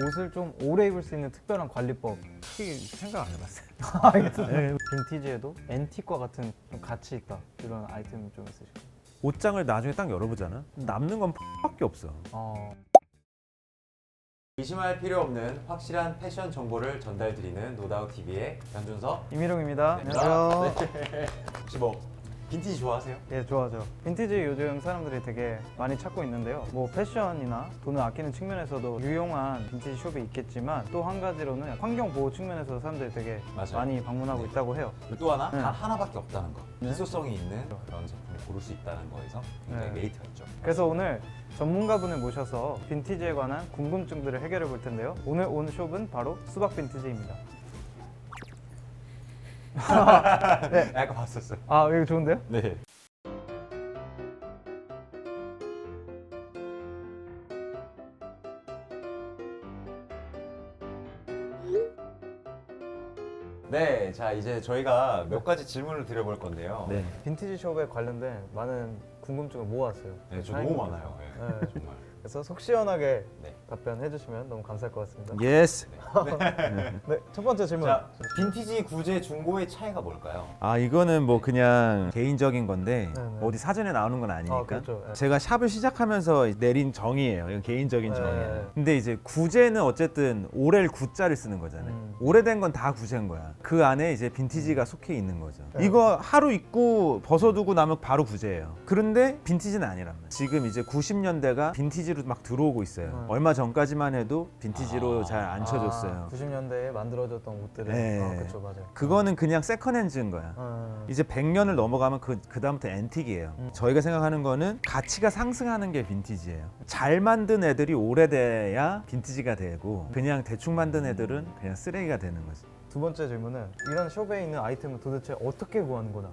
옷을 좀 오래 입을 수 있는 특별한 관리법. 특히 생각 안 해봤어요. 알겠습니다. 빈티지에도 앤틱과 같은 좀 가치 있다 이런 아이템 좀 있으실까요? 옷장을 나중에 딱 열어보잖아. 남는 건 밖에 없어. 의심할 필요 없는 확실한 패션 정보를 전달드리는 노다우TV의 변준석. 이미룡입니다. 네. 안녕하세요. 혹시 뭐 빈티지 좋아하세요? 예, 좋아하죠. 빈티지 요즘 사람들이 되게 많이 찾고 있는데요. 뭐 패션이나 돈을 아끼는 측면에서도 유용한 빈티지 숍이 있겠지만 또 한 가지로는 환경 보호 측면에서 사람들이 되게 맞아요. 많이 방문하고 네. 있다고 해요. 그리고 또 하나, 네. 단 하나밖에 없다는 거. 네. 희소성이 있는 그런 제품을 고를 수 있다는 거에서 굉장히 네. 메리트가 있죠. 그래서 오늘 전문가분을 모셔서 빈티지에 관한 궁금증들을 해결해 볼 텐데요. 오늘 온 숍은 바로 수박 빈티지입니다. 네. 아까 봤었어요. 아, 이거 좋은데요? 네. 네, 자 이제 저희가 몇 가지 질문을 드려볼 건데요. 네. 빈티지 숍에 관련된 많은 궁금증을 모았어요. 네, 저 너무 많아요. 네. 네. 정말. 그래서 속 시원하게 네. 답변해 주시면 너무 감사할 것 같습니다. 예스. 네, 첫 번째 질문. 자, 빈티지 구제 중고의 차이가 뭘까요? 아 이거는 뭐 그냥 개인적인 건데 네네. 어디 사전에 나오는 건 아니니까. 그렇죠. 네. 제가 샵을 시작하면서 내린 정의예요. 이건 개인적인 네. 정의예요. 근데 이제 구제는 어쨌든 오렐 구자를 쓰는 거잖아요. 오래된 건 다 구제인 거야. 그 안에 이제 빈티지가 속해 있는 거죠. 네. 이거 하루 입고 벗어두고 나면 바로 구제예요. 그런데 빈티지는 아니란 말이에요. 지금 이제 90년대가 빈티지로 막 들어오고 있어요. 얼마 전까지만 해도 빈티지로 잘 안 쳐줬어요. 90년대에 만들어졌던 옷들을. 네. 그렇죠, 맞아요. 그거는 그냥 세컨핸즈인 거야. 이제 100년을 넘어가면 그다음부터 앤틱이에요. 저희가 생각하는 거는 가치가 상승하는 게 빈티지예요. 잘 만든 애들이 오래돼야 빈티지가 되고 그냥 대충 만든 애들은 그냥 쓰레기가 되는 거지. 두 번째 질문은 이런 숍에 있는 아이템을 도대체 어떻게 구하는 거다?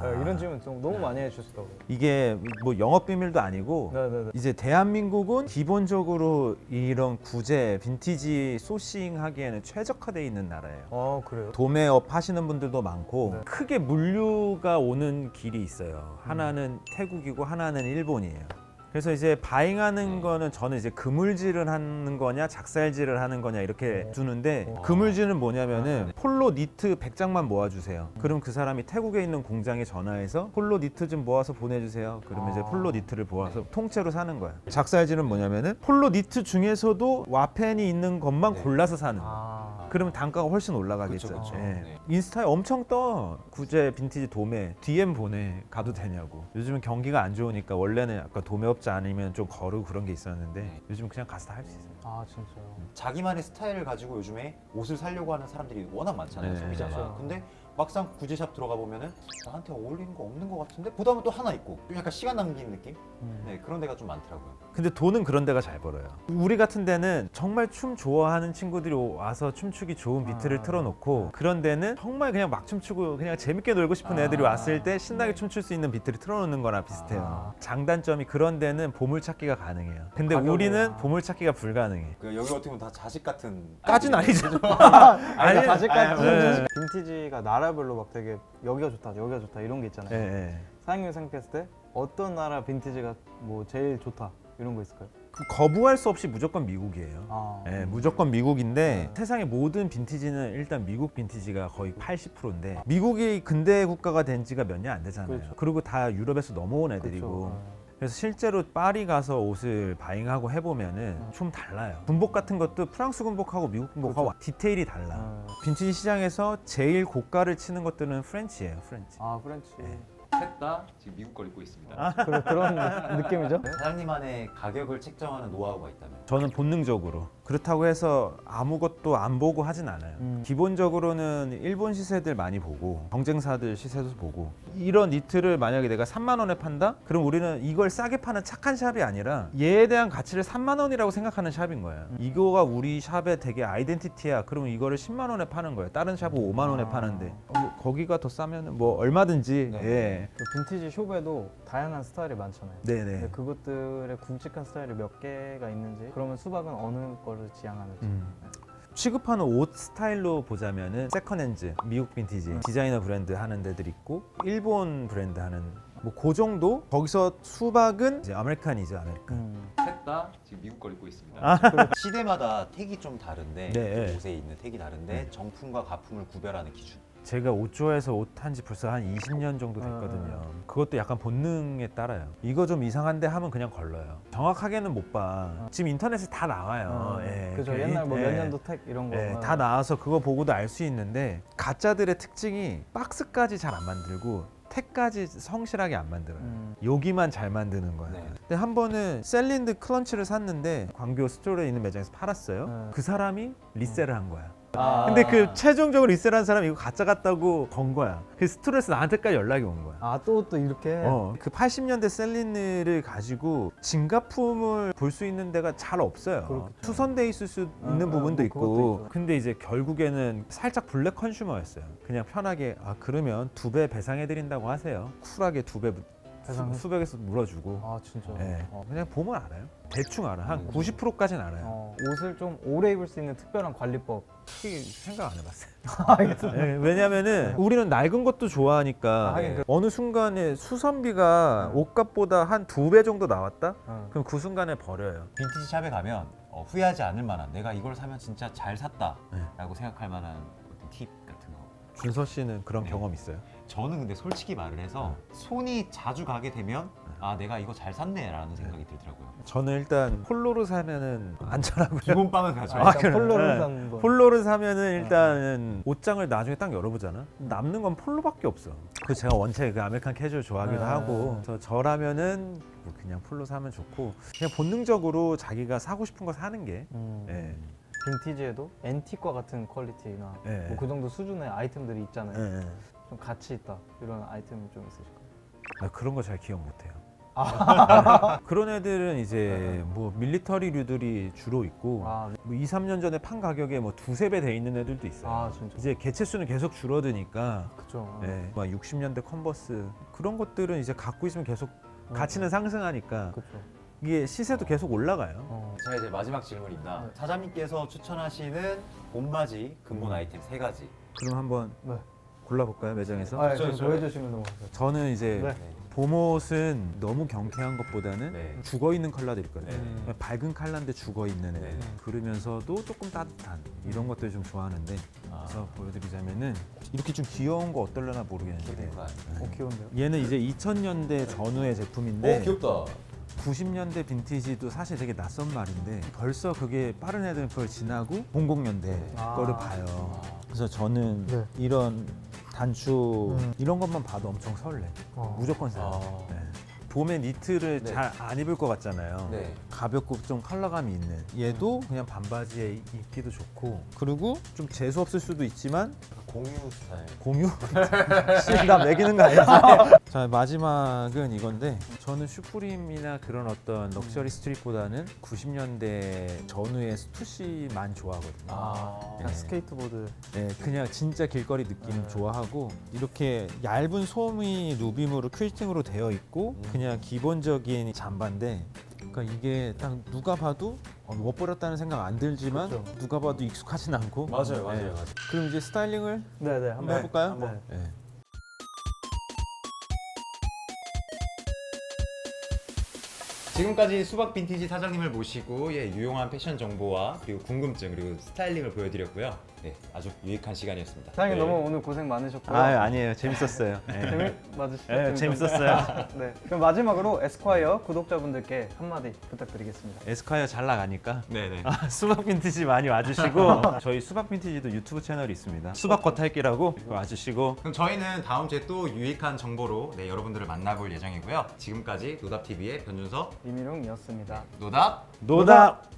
네, 이런 질문 좀 너무 많이 해주시더라고요. 이게 뭐 영업 비밀도 아니고 네네네. 이제 대한민국은 기본적으로 이런 구제, 빈티지 소싱하기에는 최적화되어 있는 나라예요. 그래요? 도매업 하시는 분들도 많고 네. 크게 물류가 오는 길이 있어요. 하나는 태국이고 하나는 일본이에요. 그래서 이제 바잉하는 거는 저는 이제 그물질을 하는 거냐 작살질을 하는 거냐 이렇게 두는데 그물질은 뭐냐면은 폴로 니트 100장만 모아주세요. 그럼 그 사람이 태국에 있는 공장에 전화해서 폴로 니트 좀 모아서 보내주세요. 그러면 이제 폴로 니트를 모아서 통째로 사는 거야. 작살질은 뭐냐면은 폴로 니트 중에서도 와펜이 있는 것만 네. 골라서 사는 거야. 그러면 단가가 훨씬 올라가겠죠. 그쵸, 그쵸. 예. 네. 인스타에 엄청 떠. 구제 빈티지 도매 DM 보내 가도 되냐고. 요즘은 경기가 안 좋으니까 원래는 아까 도매업자 아니면 좀 거르고 그런 게 있었는데 요즘은 그냥 가서 다 할 수 있어요. 아, 진짜요? 자기만의 스타일을 가지고 요즘에 옷을 사려고 하는 사람들이 워낙 많잖아요, 네. 소비자가. 그렇죠. 근데 막상 구제샵 들어가 보면은 나한테 어울리는 거 없는 것 같은데 보다는 또 하나 있고 좀 약간 시간 낭비는 느낌? 네, 그런 데가 좀 많더라고요. 근데 돈은 그런 데가 잘 벌어요. 우리 같은 데는 정말 춤 좋아하는 친구들이 와서 춤추기 좋은 비트를 틀어놓고 그런 데는 정말 그냥 막 춤추고 그냥 재밌게 놀고 싶은 애들이 왔을 때 신나게 춤출 수 있는 비트를 틀어놓는 거나 비슷해요. 장단점이 그런 데는 보물 찾기가 가능해요. 근데 가격은- 우리는 보물 찾기가 불가능해. 그 여기 어떻게 보면 다 자식 같은 까진 아니죠. 아니, 아직까지 네. 빈티지가 나라별로 막 되게 여기가 좋다, 여기가 좋다 이런 게 있잖아요. 예, 예. 사장님이 생각했을 때 어떤 나라 빈티지가 뭐 제일 좋다 이런 거 있을까요? 그 거부할 수 없이 무조건 미국이에요. 예, 무조건 미국인데 세상의 모든 빈티지는 일단 미국 빈티지가 거의 80%인데 미국이 근대 국가가 된 지가 몇 년 안 되잖아요. 그렇죠. 그리고 다 유럽에서 넘어온 애들이고 그렇죠. 그래서 실제로 파리 가서 옷을 바잉하고 해보면은 좀 달라요. 군복 같은 것도 프랑스 군복하고 미국 군복하고 디테일이 달라. 빈티지 시장에서 제일 고가를 치는 것들은 프렌치예요. 프렌치. 프렌치. 셋 다 지금 미국 걸 입고 있습니다. 그런 느낌이죠? 사장님만의 가격을 책정하는 노하우가 있다면? 저는 본능적으로 그렇다고 해서 아무것도 안 보고 하진 않아요. 기본적으로는 일본 시세들 많이 보고 경쟁사들 시세도 보고 이런 니트를 만약에 내가 3만 원에 판다? 그럼 우리는 이걸 싸게 파는 착한 샵이 아니라 얘에 대한 가치를 3만 원이라고 생각하는 샵인 거야. 이거가 우리 샵의 되게 아이덴티티야. 그러면 이거를 10만 원에 파는 거예요. 다른 샵은 5만 원에 파는데 거기가 더 싸면 뭐 얼마든지 네. 예. 그 빈티지 숍에도 다양한 스타일이 많잖아요. 네네. 근데 그것들의 굵직한 스타일이 몇 개가 있는지, 그러면 수박은 어느 거를 지향하는지. 취급하는 옷 스타일로 보자면은 세컨핸즈, 미국 빈티지, 디자이너 브랜드 하는 데들 있고 일본 브랜드 하는 뭐 그 정도. 거기서 수박은 이제 아메리칸이죠, 아메리칸. 셋 다 지금 미국 걸 입고 있습니다. 시대마다 택이 좀 다른데 네. 옷에 있는 택이 다른데 정품과 가품을 구별하는 기준. 제가 옷 좋아해서 옷 한 지 벌써 한 20년 정도 됐거든요. 그것도 약간 본능에 따라요. 이거 좀 이상한데 하면 그냥 걸러요. 정확하게는 못 봐. 지금 인터넷에 다 나와요. 예. 그죠. 그 옛날 뭐 예. 몇 년도 택 이런 거. 예, 다 나와서 그거 보고도 알 수 있는데 가짜들의 특징이 박스까지 잘 안 만들고 택까지 성실하게 안 만들어요. 여기만 잘 만드는 거예요. 네. 근데 한 번은 셀린드 클런치를 샀는데 광교 스토어에 있는 매장에서 팔았어요. 그 사람이 리셀을 한 거야. 근데 그 최종적으로 리셀한 사람이 이거 가짜 같다고 건 거야. 그 스토어에서 나한테까지 연락이 온 거야. 또 이렇게. 그 80년대 셀린을 가지고 진가품을 볼 수 있는 데가 잘 없어요. 그렇겠죠. 투선돼 있을 수 있는 부분도 뭐 그것도 있고. 있죠. 근데 이제 결국에는 살짝 블랙 컨슈머였어요. 그냥 편하게 그러면 2배 배상해 드린다고 하세요. 쿨하게 2배 배상해? 수백에서 물어주고. 진짜. 예. 그냥 보면 알아요. 대충 알아. 한 90%까지는 알아요. 옷을 좀 오래 입을 수 있는 특별한 관리법. 특히 생각 안 해봤어요. 알겠습니다. 예, 왜냐면은 우리는 낡은 것도 좋아하니까 하긴 그- 어느 순간에 수선비가 옷값보다 한 2배 정도 나왔다? 그럼 그 순간에 버려요. 빈티지 샵에 가면 후회하지 않을 만한, 내가 이걸 사면 진짜 잘 샀다라고 네. 생각할 만한 어떤 팁 같은 거. 준서 씨는 그런 네. 경험 있어요? 저는 근데 솔직히 말을 해서 손이 자주 가게 되면 내가 이거 잘 샀네라는 생각이 들더라고요. 저는 일단 폴로를 사면은 안전하고요. 기본빵은 가죠. 일단 폴로를 네. 사는 거. 폴로를 사면은 일단은 옷장을 나중에 딱 열어보잖아. 남는 건 폴로밖에 없어. 그 제가 원체 그 아메리칸 캐주얼 좋아하기도 네. 하고, 그래서 저라면은 뭐 그냥 폴로 사면 좋고, 그냥 본능적으로 자기가 사고 싶은 거 사는 게. 예. 빈티지에도 앤틱과 같은 퀄리티나 네. 뭐 그 정도 수준의 아이템들이 있잖아요. 예, 예. 좀 가치 있다 이런 아이템이 좀 있으실까요? 나 그런 거 잘 기억 못해요. 그런 애들은 이제 뭐 밀리터리류들이 주로 있고, 뭐 2, 3년 전에 판 가격에 뭐 2, 3배 돼 있는 애들도 있어요. 진짜. 이제 개체 수는 계속 줄어드니까, 그쵸. 예, 막 60년대 컨버스 그런 것들은 이제 갖고 있으면 계속 가치는 상승하니까 그쵸. 이게 시세도 계속 올라가요. 자, 이제 마지막 질문입니다. 사장님께서 추천하시는 봄맞이 근본 아이템 3가지. 그럼 한번 네. 골라볼까요, 매장에서? 좀 저- 보여주시면 너무 감사해요. 저는 이제 네. 봄옷은 너무 경쾌한 것보다는 네. 죽어 있는 컬러들 있거든요. 네. 밝은 컬러인데 죽어 있는 애. 네. 그러면서도 조금 따뜻한 이런 것들 좀 좋아하는데, 그래서 보여드리자면은 이렇게 좀 귀여운 거 어떨려나 모르겠는데, 귀여운데요? 얘는 이제 2000년대 전후의 제품인데 귀엽다. 90년대 빈티지도 사실 되게 낯선 말인데 벌써 그게 빠른 애들은 그걸 지나고 00년대 거를 봐요. 그래서 저는 네. 이런 단추 이런 것만 봐도 엄청 설레. 무조건 사요. 네. 봄에 니트를 네. 잘 안 입을 것 같잖아요. 네. 가볍고 좀 컬러감이 있는 얘도 그냥 반바지에 입기도 좋고, 그리고 좀 재수 없을 수도 있지만 공유 스타일. 공유? 나 매기는 거 아니지? 자, 마지막은 이건데, 저는 슈프림이나 그런 어떤 럭셔리 스트릿보다는 90년대 전후의 스투시만 좋아하거든요. 그냥 스케이트보드. 네, 그냥 진짜 길거리 느낌 좋아하고, 이렇게 얇은 소미 누빔으로 퀼팅으로 되어 있고, 그냥 기본적인 잠바인데, 그러니까 이게 딱 누가 봐도 못 버렸다는 생각 안 들지만 그쵸. 누가 봐도 익숙하진 않고. 맞아요. 네. 그럼 이제 스타일링을 네네. 한번 해볼까요? 한번. 네. 지금까지 수박 빈티지 사장님을 모시고 유용한 패션 정보와 그리고 궁금증 그리고 스타일링을 보여드렸고요. 네, 아주 유익한 시간이었습니다. 사장님 네. 너무 오늘 고생 많으셨고요. 아니에요. 재밌었어요. 맞으시죠? 네, 재밌었어요. 네. 그럼 마지막으로 에스콰이어 구독자분들께 한마디 부탁드리겠습니다. 에스콰이어 잘 나가니까 네네. 수박 빈티지 많이 와주시고, 저희 수박 빈티지도 유튜브 채널이 있습니다. 수박 겉핥기라고 와주시고. 그럼 저희는 다음 주에 또 유익한 정보로 여러분들을 만나볼 예정이고요. 지금까지 노답TV의 변준서 이미룡이었습니다. 노답 노답!